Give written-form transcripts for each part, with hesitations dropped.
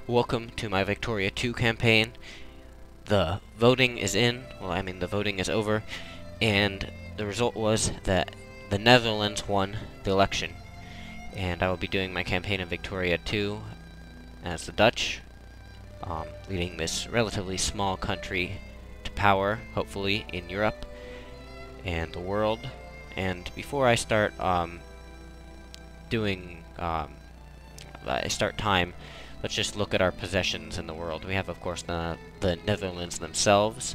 Welcome to my Victoria 2 campaign. The voting is in, the voting is over, and the result was that the Netherlands won the election. And I will be doing my campaign in Victoria 2 as the Dutch, leading this relatively small country to power, hopefully, in Europe and the world. And before I start start time, let's just look at our possessions in the world. We have, of course, the Netherlands themselves.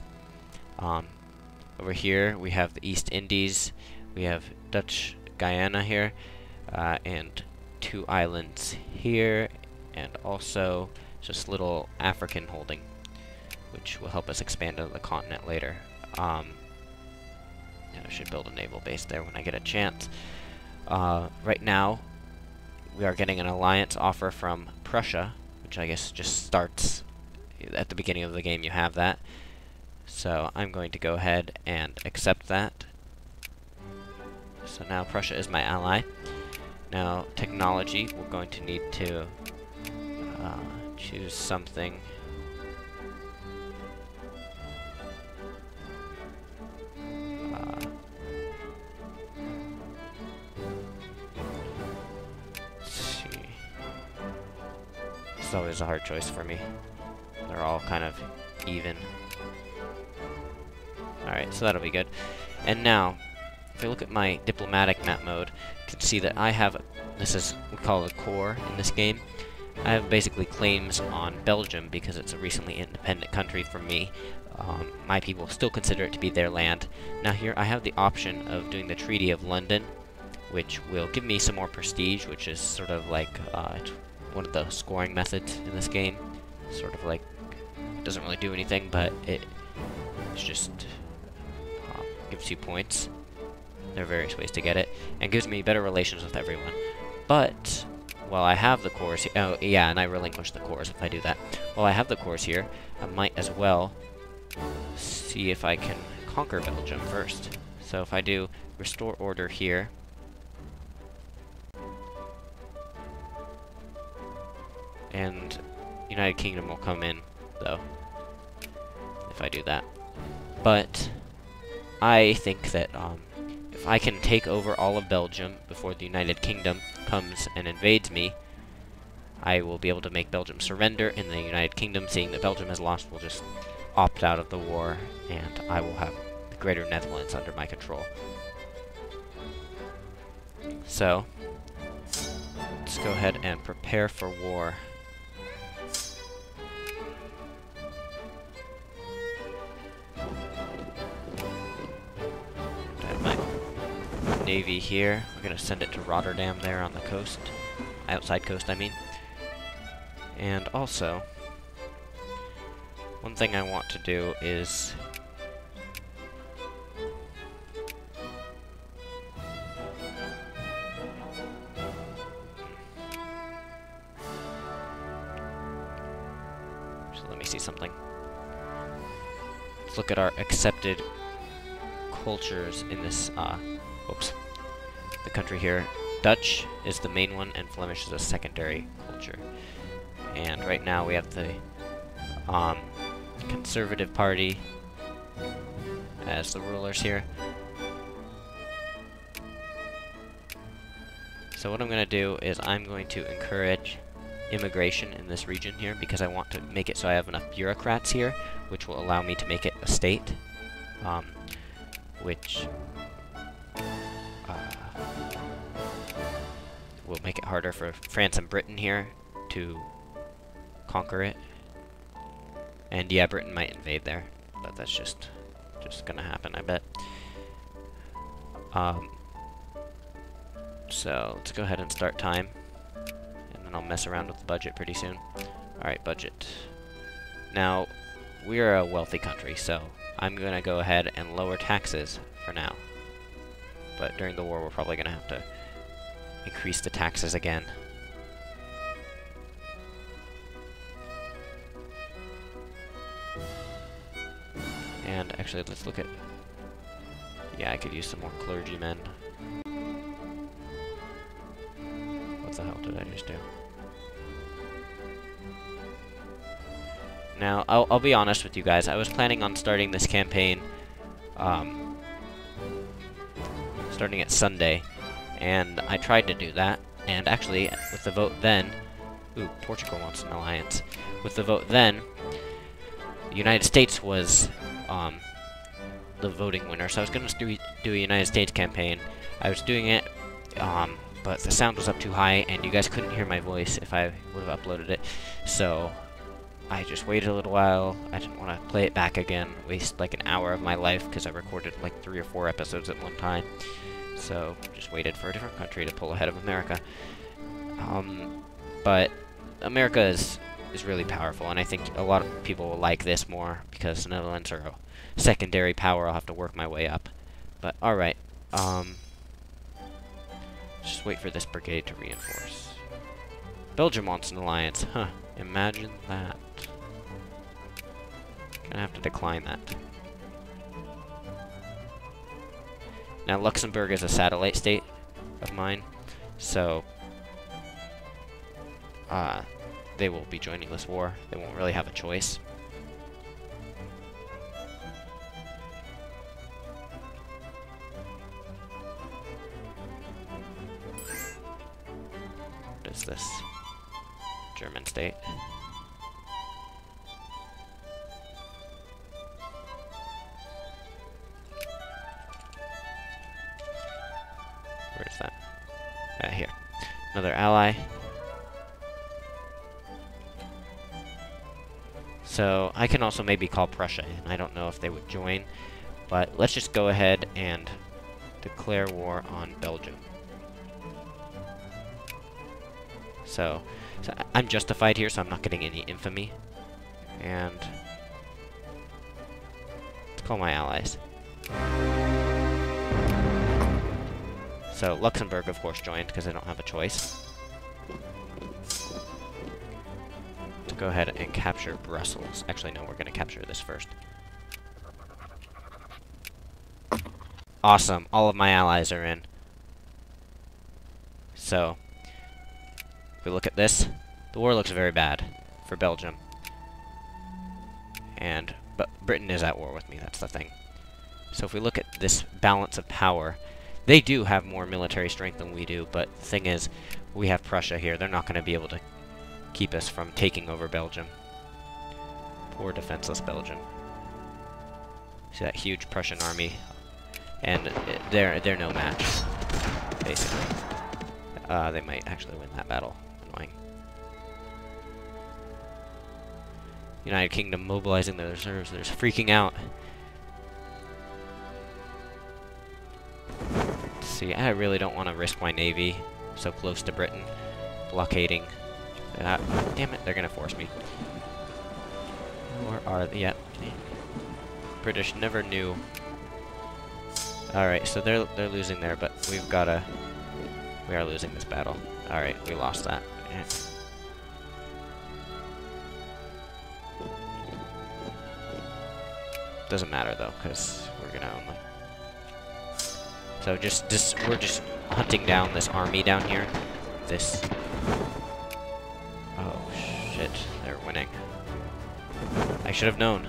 Over here, we have the East Indies. We have Dutch Guyana here, and 2 islands here, and also just little African holding, which will help us expand on the continent later. And I should build a naval base there when I get a chance. Right now, we are getting an alliance offer from Prussia, which I guess just starts at the beginning of the game. You have that. So I'm going to go ahead and accept that. So now Prussia is my ally. Now, technology, we're going to need to choose something. This is always a hard choice for me. They're all kind of even. Alright, so that'll be good. And now, if you look at my diplomatic map mode, you can see that I have, we call it a core in this game. I have basically claims on Belgium because it's a recently independent country from me. My people still consider it to be their land. Now here I have the option of doing the Treaty of London, which will give me some more prestige, which is sort of like one of the scoring methods in this game. Sort of like, it doesn't really do anything, but it's just gives you points. There are various ways to get it, and gives me better relations with everyone. But while I have the cores here, oh yeah, and I relinquish the cores if I do that. While I have the cores here, I might as well see if I can conquer Belgium first. So if I do restore order here, and United Kingdom will come in, though, if I do that. But I think that if I can take over all of Belgium before the United Kingdom comes and invades me, I will be able to make Belgium surrender, and the United Kingdom, seeing that Belgium has lost, will just opt out of the war, and I will have the Greater Netherlands under my control. So, let's go ahead and prepare for war. Navy here. We're going to send it to Rotterdam there on the coast. Outside coast, I mean. And also, one thing I want to do is so let me see something. Let's look at our accepted cultures in this the country here. Dutch is the main one, and Flemish is a secondary culture. And right now we have the Conservative Party as the rulers here. So what I'm going to do is I'm going to encourage immigration in this region here, because I want to make it so I have enough bureaucrats here, which will allow me to make it a state, which will make it harder for France and Britain here to conquer it. And yeah, Britain might invade there, but that's just gonna happen, I bet. So let's go ahead and start time, and then I'll mess around with the budget pretty soon. Alright, budget. Now, we are a wealthy country, so I'm gonna go ahead and lower taxes for now. But during the war, we're probably gonna have to increase the taxes again. And actually, let's look at... Yeah, I could use some more clergymen. What the hell did I just do? Now, I'll be honest with you guys. I was planning on starting this campaign, starting at Sunday, and I tried to do that. And actually, with the vote then, ooh, Portugal wants an alliance. With the vote then, the United States was the voting winner. So I was going to do a United States campaign. I was doing it, but the sound was up too high, and you guys couldn't hear my voice if I would have uploaded it. So I just waited a little while. I didn't want to play it back again, waste like an hour of my life, because I recorded like 3 or 4 episodes at one time. So just waited for a different country to pull ahead of America. But America is really powerful, and I think a lot of people will like this more, because the Netherlands are a secondary power. I'll have to work my way up. But alright, just wait for this brigade to reinforce. Belgium wants an alliance. Huh, imagine that. Gonna have to decline that. Now, Luxembourg is a satellite state of mine, so they will be joining this war. They won't really have a choice. What is this? German state. Where is that? Here. Another ally. So, I can also maybe call Prussia in. I don't know if they would join, but let's just go ahead and declare war on Belgium. So I'm justified here, so I'm not getting any infamy. And let's call my allies. So Luxembourg, of course, joined because I don't have a choice. To go ahead and capture Brussels. Actually, no, we're going to capture this first. Awesome. All of my allies are in. So if we look at this, the war looks very bad for Belgium. But Britain is at war with me, that's the thing. So if we look at this balance of power, they do have more military strength than we do, but the thing is, we have Prussia here. They're not going to be able to keep us from taking over Belgium. Poor defenseless Belgium. See that huge Prussian army? And they're no match, basically. They might actually win that battle. Annoying. United Kingdom mobilizing their reserves. They're freaking out. Let's see, I really don't want to risk my navy so close to Britain, blockading. Damn it, they're gonna force me. Where are they? Yeah, British never knew. All right, so they're losing there, but we are losing this battle. All right, we lost that. Yeah. Doesn't matter though, because we're gonna own them. So we're just hunting down this army down here. This. Oh shit, they're winning. I should have known.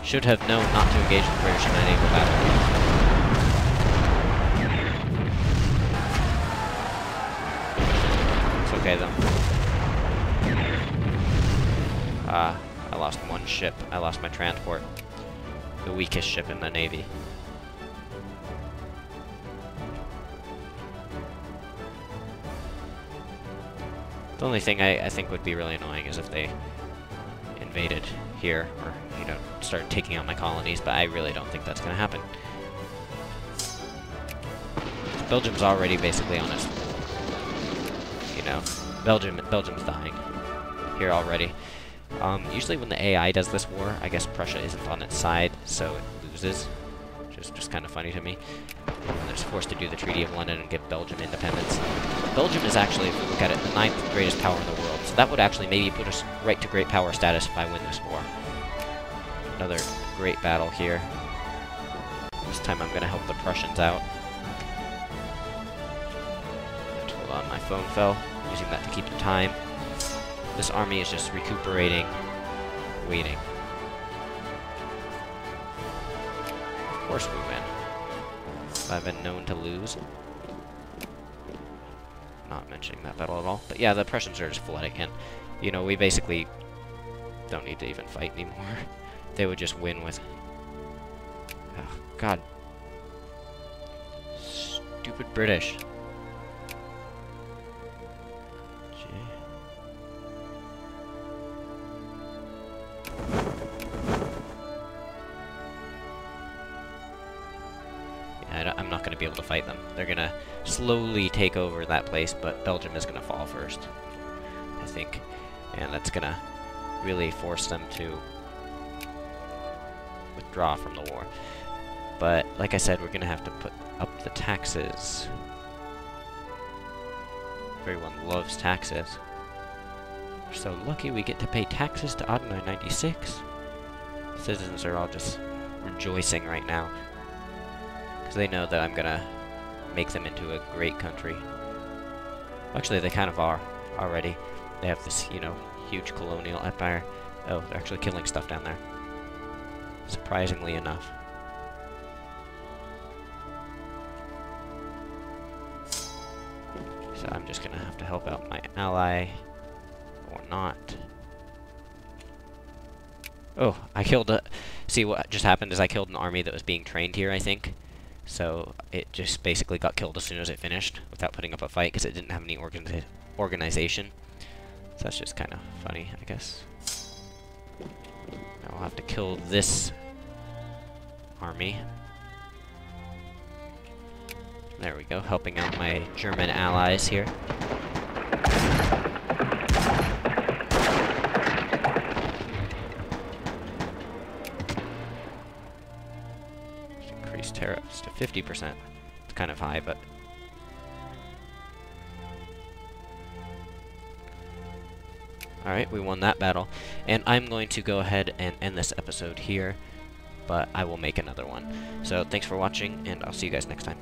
Should have known not to engage the British in a naval battle. It's okay though. I lost one ship. I lost my transport. The weakest ship in the Navy. The only thing I think would be really annoying is if they invaded here, or, you know, started taking out my colonies, but I really don't think that's going to happen. Belgium's already basically on its, you know, Belgium's dying here already. Usually when the AI does this war, I guess Prussia isn't on its side, so it loses, which is just kind of funny to me. And they're forced to do the Treaty of London and give Belgium independence. Belgium is actually, if we look at it, the 9th greatest power in the world, so that would actually maybe put us right to great power status if I win this war. Another great battle here. This time I'm going to help the Prussians out. Hold on, my phone fell. Using that to keep the time. This army is just recuperating. waiting. Of course we win. I've been known to lose. Not mentioning that battle at all. But yeah, the Prussians are just flooding in. You know, we basically don't need to even fight anymore. They would just win with... Oh, God. Stupid British. I'm not going to be able to fight them. They're going to slowly take over that place, but Belgium is going to fall first, I think. And that's going to really force them to withdraw from the war. But, like I said, we're going to have to put up the taxes. Everyone loves taxes. We're so lucky we get to pay taxes to Adonai 96. Citizens are all just rejoicing right now. They know that I'm gonna make them into a great country. Actually, they kind of are already. They have this, you know, huge colonial empire. Oh, they're actually killing stuff down there. Surprisingly enough. So I'm just gonna have to help out my ally, or not. Oh, I killed a... See, what just happened is I killed an army that was being trained here, I think. So it just basically got killed as soon as it finished, without putting up a fight, because it didn't have any organization. So that's just kind of funny, I guess. I'll have to kill this army. There we go, helping out my German allies here. Tariffs to 50%. It's kind of high, but... Alright, we won that battle. And I'm going to go ahead and end this episode here, but I will make another one. So, thanks for watching, and I'll see you guys next time.